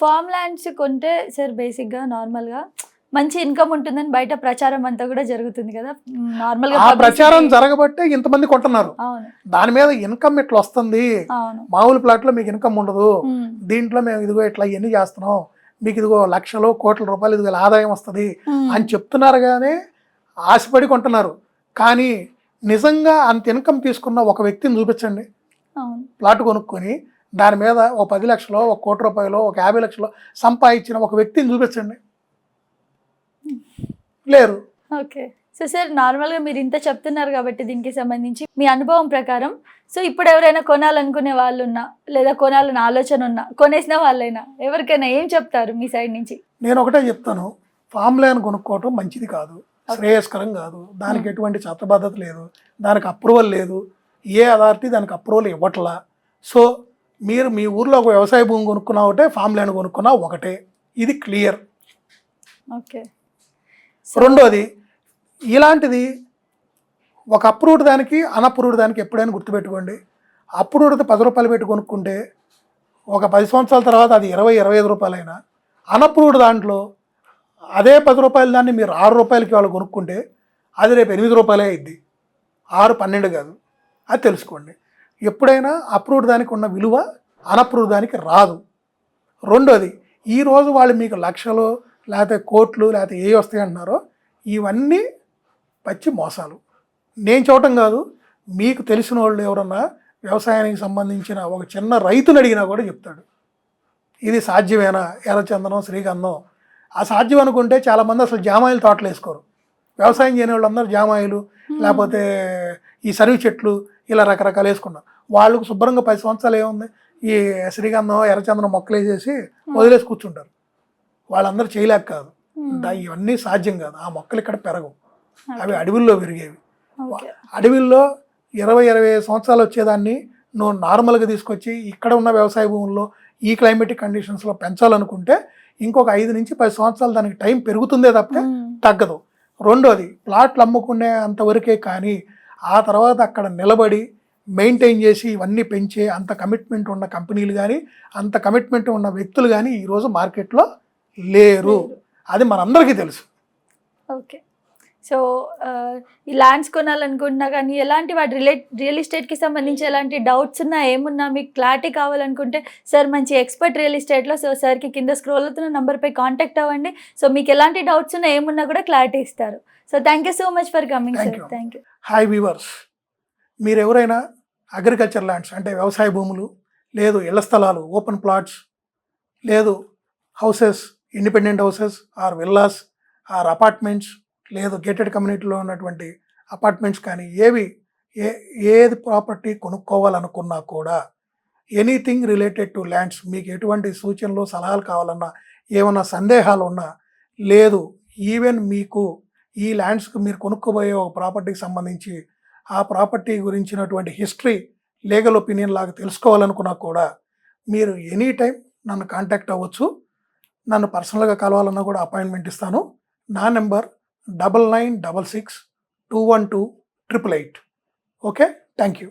Form lands కొంటే sir బేసిక్‌గా నార్మల్‌గా మంచి ఇన్‌కమ్ ఉంటుందని బయట ప్రచారం అంతా కూడా జరుగుతుంది కదా! నార్మల్‌గా ఆ ప్రచారం జరగబట్టే ఇంతమంది కొంటున్నారు. అవును. దాని మీద ఇన్కమ్ ఇట్లా వస్తుంది, అవును. మామూలు ప్లాట్లో మీకు ఇన్కమ్ ఉండదు, హ్మ్. దీంట్లో మేము ఇదిగో ఇట్లా ఇవన్నీ చేస్తున్నాం, మీకు ఇదిగో లక్షలు కోట్ల రూపాయలు ఇదిగో ఇలా ఆదాయం వస్తుంది అని చెప్తున్నారు. కానీ ఆశపడి కొంటున్నారు. కానీ నిజంగా అంత ఇన్కమ్ తీసుకున్న ఒక వ్యక్తిని చూపించండి, అవును. ప్లాట్ కొనుక్కొని దాని మీద ఓ 10 లక్షలు, ఒక కోటి రూపాయలు, ఒక 50 లక్షలు సంపాదించిన ఒక వ్యక్తిని చూపించండి. లేరు. ఓకే. సో సార్ నార్మల్‌గా మీరు ఇంత చెప్తున్నారు కాబట్టి దీనికి సంబంధించి మీ అనుభవం ప్రకారం సో ఇప్పుడు ఎవరైనా కొనాలనుకునే వాళ్ళున్నా లేదా కొనాలని ఆలోచన ఉన్నా కొనేసిన వాళ్ళైనా ఎవరికైనా ఏం చెప్తారు మీ సైడ్ నుంచి? నేను ఒకటే చెప్తాను, ఫామ్ ల్యాండ్ కొనుక్కోవటం మంచిది కాదు, శ్రేయస్కరం కాదు. దానికి ఎటువంటి చట్టబద్ధత లేదు, దానికి అప్రూవల్ లేదు, ఏ అథారిటీ దానికి అప్రూవల్ ఇవ్వట్లా. సో మీరు మీ ఊర్లో ఒక వ్యవసాయ భూమి కొనుక్కున్నా ఒకటే, ఫామ్ ల్యాండ్ కొనుక్కున్నా ఒకటే, ఇది క్లియర్. ఓకే. రెండోది, ఇలాంటిది ఒక అప్రూవ్డ్ దానికి అన్అప్రూవ్డ్ దానికి ఎప్పుడైనా గుర్తుపెట్టుకోండి. అప్రూవ్డ్ 10 రూపాయలు పెట్టి కొనుక్కుంటే ఒక 10 సంవత్సరాల తర్వాత అది 20-25 రూపాయలైనా, అన్అప్రూవ్డ్ దాంట్లో అదే 10 రూపాయల దాన్ని మీరు 6 రూపాయలకి వాళ్ళు కొనుక్కుంటే అది రేపు 8 రూపాయలే అయింది, 6-12 కాదు. అది తెలుసుకోండి. ఎప్పుడైనా అప్రూవ్డ్ దానికి ఉన్న విలువ అన్అప్రూవ్డ్ దానికి రాదు. రెండోది, ఈరోజు వాళ్ళు మీకు లక్షలు లేకపోతే కోట్లు లేకపోతే ఏ వస్తాయి అంటున్నారో ఇవన్నీ పచ్చి మోసాలు. నేను చూడటం కాదు, మీకు తెలిసిన వాళ్ళు ఎవరన్నా వ్యవసాయానికి సంబంధించిన ఒక చిన్న రైతుని అడిగినా కూడా చెప్తాడు ఇది సాధ్యమేనా, ఎర్రచందనం, శ్రీగంధం. ఆ సాధ్యం అనుకుంటే చాలామంది అసలు జామాయిలు తోటలు వేసుకోరు. వ్యవసాయం చేయని వాళ్ళందరూ జామాయిలు లేకపోతే ఈ సరివి చెట్లు ఇలా రకరకాలు వేసుకున్నారు. వాళ్ళకు శుభ్రంగా 10 సంవత్సరాలు ఏముంది, ఈ శ్రీగంధం, ఎర్రచందనం మొక్కలు వేసేసి వదిలేసి కూర్చుంటారు. వాళ్ళందరూ చేయలేక కాదు, ఇవన్నీ సాధ్యం కాదు. ఆ మొక్కలు ఇక్కడ పెరగవు, అవి అడవుల్లో పెరిగేవి. అడవుల్లో 20-25 సంవత్సరాలు వచ్చేదాన్ని నువ్వు నార్మల్గా తీసుకొచ్చి ఇక్కడ ఉన్న వ్యవసాయ భూముల్లో ఈ క్లైమేటిక్ కండిషన్స్లో పెంచాలనుకుంటే ఇంకొక 5 నుంచి 10 సంవత్సరాలు దానికి టైం పెరుగుతుందే తప్ప తగ్గదు. రెండోది, ప్లాట్లు అమ్ముకునే అంతవరకే, కానీ ఆ తర్వాత అక్కడ నిలబడి మెయింటైన్ చేసి ఇవన్నీ పెంచే అంత కమిట్మెంట్ ఉన్న కంపెనీలు కానీ అంత కమిట్మెంట్ ఉన్న వ్యక్తులు కానీ ఈరోజు మార్కెట్లో లేరు. అది మనందరికీ తెలుసు. ఓకే. సో ఈ ల్యాండ్స్ కొనాలనుకుంటున్నా కానీ ఎలాంటి వాటి రియల్ ఎస్టేట్కి సంబంధించి ఎలాంటి డౌట్స్ ఉన్నా ఏమున్నా మీకు క్లారిటీ కావాలనుకుంటే సార్ మంచి ఎక్స్పర్ట్ రియల్ ఎస్టేట్లో, సో సార్కి కింద స్క్రోల్ అవుతున్న నెంబర్పై కాంటాక్ట్ అవ్వండి. సో మీకు ఎలాంటి డౌట్స్ ఉన్నా ఏమున్నా కూడా క్లారిటీ ఇస్తారు. So thank you so much for coming sir. Thank you. Hi viewers, మీరు ఎవరైనా అగ్రికల్చర్ ల్యాండ్స్ అంటే వ్యవసాయ భూములు, లేదు ఇళ్ల స్థలాలు, ఓపెన్ ప్లాట్స్, లేదు houses, independent houses or villas or apartments, లేదు గేటెడ్ కమ్యూనిటీలో ఉన్నటువంటి అపార్ట్మెంట్స్ కానీ ఏది ప్రాపర్టీ కొనుక్కోవాలనుకున్నా కూడా ఎనీథింగ్ రిలేటెడ్ టు ల్యాండ్స్, మీకు ఎటువంటి సూచనలు సలహాలు కావాలన్నా, ఏమన్నా సందేహాలు ఉన్నా, లేదు ఈవెన్ మీకు ఈ ల్యాండ్స్కి మీరు కొనుక్కోబోయే ఒక ప్రాపర్టీకి సంబంధించి ఆ ప్రాపర్టీ గురించినటువంటి హిస్టరీ, లీగల్ ఒపీనియన్ లాగా తెలుసుకోవాలనుకున్నా కూడా మీరు ఎనీ టైం నన్ను కాంటాక్ట్ అవ్వచ్చు. నన్ను పర్సనల్గా కలవాలన్నా కూడా అపాయింట్మెంట్ ఇస్తాను. నా నెంబర్ 9966 212 888. Okay, thank you.